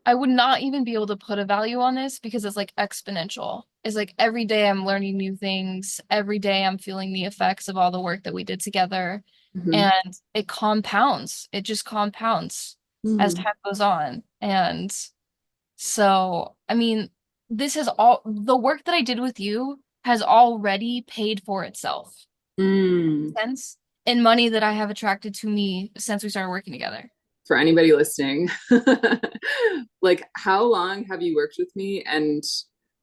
I would not even be able to put a value on this because it's like exponential. It's like every day I'm learning new things. Every day I'm feeling the effects of all the work that we did together. Hmm. And it compounds. It just compounds as Hmm. time goes on. And so, I mean, this has all the work that I did with you has already paid for itself. Mm. Sense in money that I have attracted to me since we started working together. For anybody listening, like how long have you worked with me and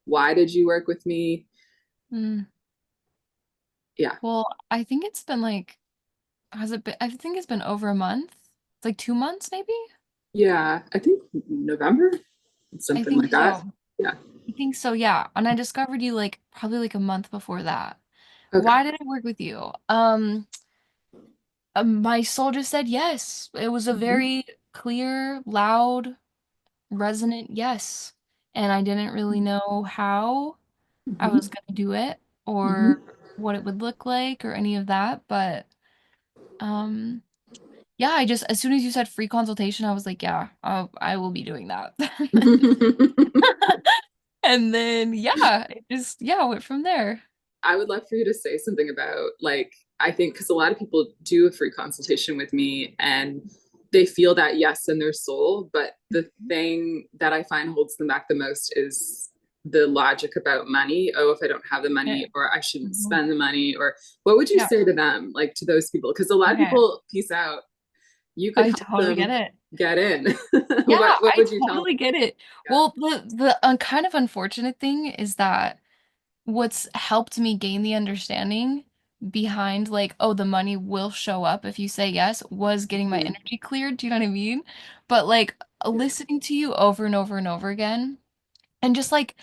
why did you work with me? Mm. Yeah. Well, I think it's been like, has it been? I think it's been over a month. It's like 2 months, maybe. Yeah. I think November, I something think like that. so. Yeah. I think so, yeah. And I discovered you like probably like a month before that. Okay. Why did I work with you? My soul just said yes. It was a Hmm. very clear, loud, resonant yes. And I didn't really know how I was Hmm. gonna do it or Hmm. what it would look like or any of that, but um yeah, I just as soon as you said free consultation, I was like, yeah, I will be doing that. And then yeah, it just yeah, went from there. I would love for you to say something about like I think because a lot of people do a free consultation with me and they feel that yes in their soul, but the thing that I find holds them back the most is the logic about money. Oh, if I don't have the money, Okay. or I shouldn't Mhm. spend the money, or what would you Yeah. say to them, like to those people? Because a lot of Okay. people peace out. You could I help totally get them it. get in. Yeah, What I would you tell them? totally get it. Yeah. Well, the kind of unfortunate thing is that what's helped me gain the understanding behind like, oh, the money will show up if you say yes, was getting my Mhm. energy cleared. Do you know what I mean? But like Yeah. listening to you over and over and over again, and just like,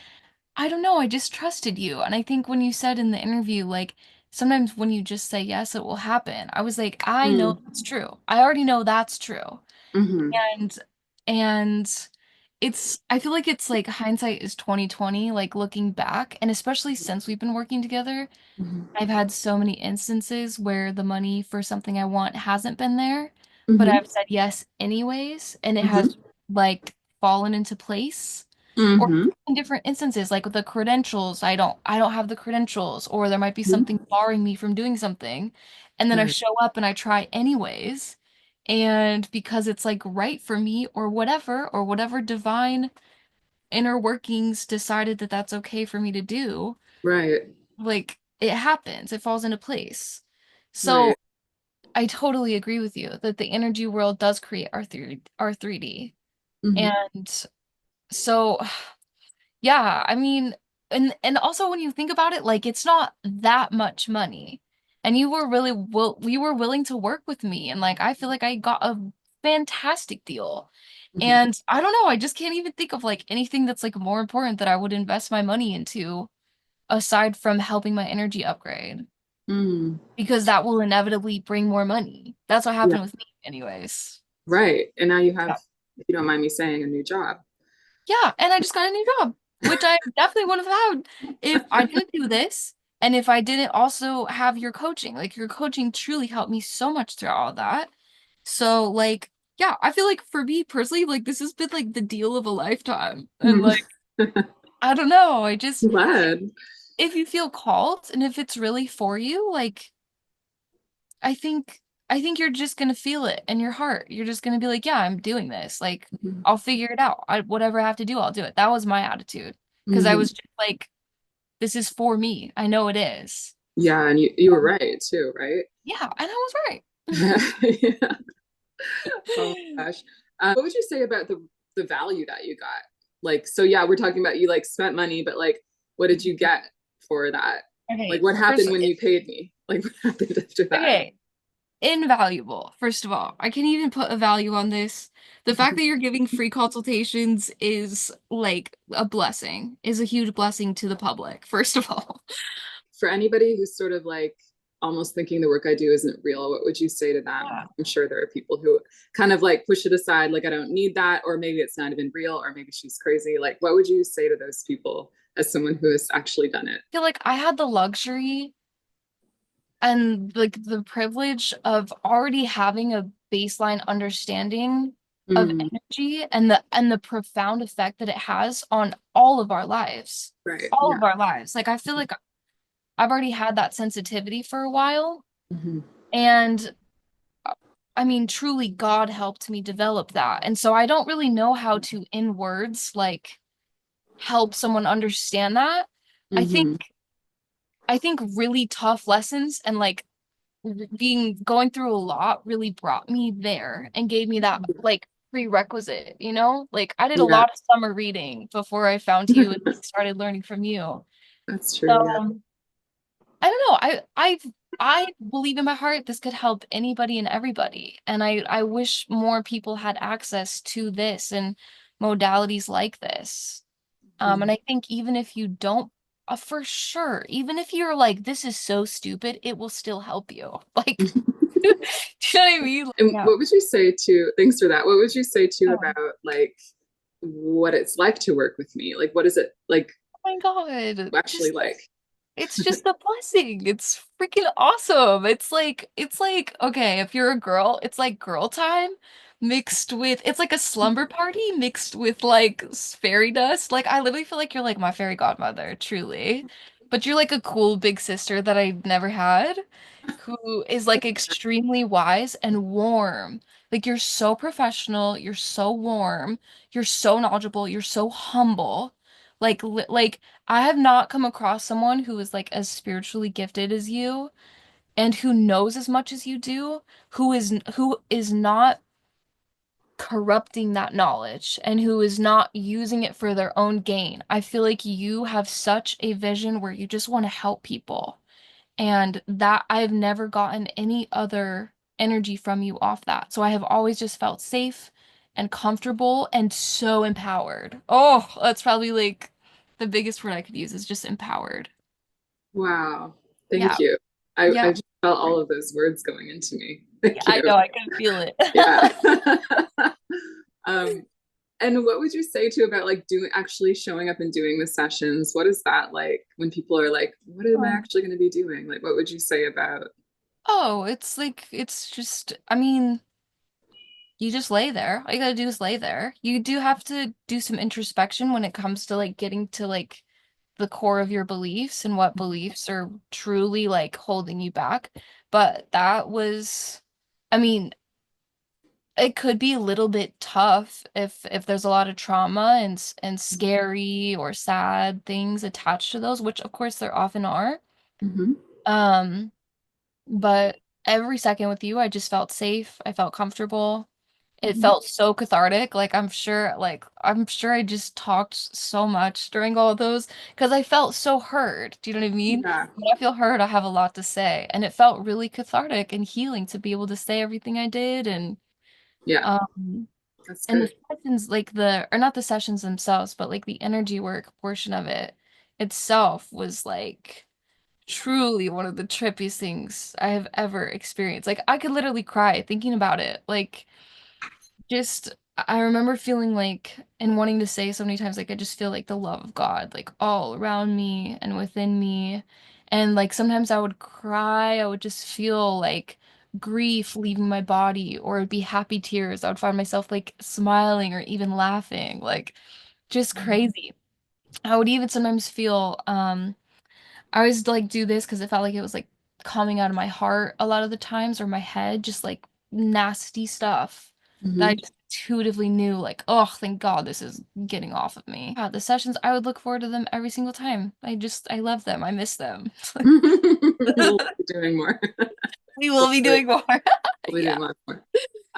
I don't know, I just trusted you. And I think when you said in the interview, like, sometimes when you just say yes, it will happen. I was like, I know Mm. that's true. I already know that's true. Hmm. And and it's I feel like it's like hindsight is 2020, like looking back, and especially since we've been working together, Hmm. I've had so many instances where the money for something I want hasn't been there, but Hmm. I've said yes anyways, and it has Hmm. like fallen into place. Or Hmm. in different instances, like with the credentials, I don't have the credentials, or there might be something Hmm. barring me from doing something, and then I Right. show up and I try anyways, and because it's like right for me or whatever divine inner workings decided that that's okay for me to do, Right. like it happens, it falls into place. Right. So I totally agree with you that the energy world does create our 3D. Hmm. And so yeah, I mean, and also when you think about it, like it's not that much money. And you were really you were willing to work with me and like I feel like I got a fantastic deal. Hmm. And I don't know, I just can't even think of like anything that's like more important that I would invest my money into aside from helping my energy upgrade Mm. because that will inevitably bring more money. That's what Yeah. happened with me anyways. Right. And now you have, Yeah. if you don't mind me saying, a new job. Yeah, and I just got a new job, which I definitely wouldn't have had if I didn't do this and if I didn't also have your coaching. Like your coaching truly helped me so much through all that. So like, yeah, I feel like for me personally, like this has been like the deal of a lifetime. And Mm. like, I don't know, I just Glad. if you feel called and if it's really for you, like I think I think you're just gonna feel it in your heart. You're just gonna be like, yeah, I'm doing this. Like, Hmm. I'll figure it out. Whatever I have to do, I'll do it. That was my attitude. Because I Hmm. was just like, this is for me. I know it is. Yeah, and you were right too, right? Yeah, and I was right. Yeah. Oh my gosh. What would you say about the value that you got? Like, so yeah, we're talking about you like spent money, but like, what did you get for that? Like, Okay, what first, happened when you paid me? Like, what happened after that? okay, invaluable. First of all, I can't even put a value on this. The fact that you're giving free consultations is like a blessing, is a huge blessing to the public, first of all. For anybody who's sort of like almost thinking the work I do isn't real, what would you say to them? Yeah. I'm sure there are people who kind of like push it aside, like I don't need that, or maybe it's not even real, or maybe she's crazy. Like, what would you say to those people as someone who has actually done it? I feel like I had the luxury and like the privilege of already having a baseline understanding of Mm, energy and the profound effect that it has on all of our lives. right. All Yeah. of our lives. Like I feel like I've already had that sensitivity for a while. Hmm. And I mean, truly, God helped me develop that. And so I don't really know how to, in words, like help someone understand that. I think Hmm. I think really tough lessons and like being going through a lot really brought me there and gave me that like prerequisite, you know? Like I did a Yeah. lot of summer reading before I found you and started learning from you. That's So true. Yeah. I don't know. I believe in my heart this could help anybody and everybody. And I wish more people had access to this and modalities like this. And Mhm. I think even if you don't, for sure, even if you're like, this is so stupid, it will still help you. Like, do you know what I mean? Like, And yeah. what would you say to, thanks for that. What would you say to Oh about like what it's like to work with me? Like, what is it like my God. actually Just like? it's just a blessing. It's freaking awesome. It's like okay, if you're a girl, it's like girl time mixed with it's like a slumber party mixed with like fairy dust. Like I literally feel like you're like my fairy godmother, truly. But you're like a cool big sister that I've never had who is like extremely wise and warm. Like you're so professional, you're so warm, you're so knowledgeable, you're so humble. Like I have not come across someone who is like as spiritually gifted as you and who knows as much as you do, who is not corrupting that knowledge and who is not using it for their own gain. I feel like you have such a vision where you just want to help people. And that I've never gotten any other energy from you off that. So I have always just felt safe and comfortable and so empowered. Oh, that's probably like the biggest word I could use is just empowered. Wow. Thank Yeah. you. I Yeah. just felt all of those words going into me. Thank Yeah, I you. know. I can feel it. Yeah. um, and what would you say to about like doing actually showing up and doing the sessions? What is that like when people are like, what am I Oh, actually going to be doing? Like, what would you say about? oh, it's like it's just I mean, you just lay there. All you gotta do is lay there. You do have to do some introspection when it comes to like getting to like the core of your beliefs and what beliefs are truly like holding you back. But that was, I mean, it could be a little bit tough if there's a lot of trauma and scary or sad things attached to those, which of course there often are. Mhm. Um, but every second with you, I just felt safe. I felt comfortable. It Mhm. felt so cathartic. Like I'm sure I just talked so much during all of those because I felt so heard. Do you know what I mean? Yeah. When I feel heard, I have a lot to say. And it felt really cathartic and healing to be able to say everything I did Yeah. um That's and the great. sessions like the or not the sessions themselves, but like the energy work portion of it itself was like truly one of the trippiest things I have ever experienced. Like I could literally cry thinking about it. Like just I remember feeling like and wanting to say so many times like I just feel like the love of God like all around me and within me. And like sometimes I would cry, I would just feel like grief leaving my body or it'd be happy tears. I would find myself like smiling or even laughing, like just crazy. I would even sometimes feel I always like do this because it felt like it was like coming out of my heart a lot of the times or my head, just like nasty stuff that I Mhm. just intuitively knew, like, oh, thank God this is getting off of me. Yeah, the sessions, I would look forward to them every single time. I love them. I miss them. We'll be doing more. We will be Hopefully, doing more. we'll be Yeah. doing lots more.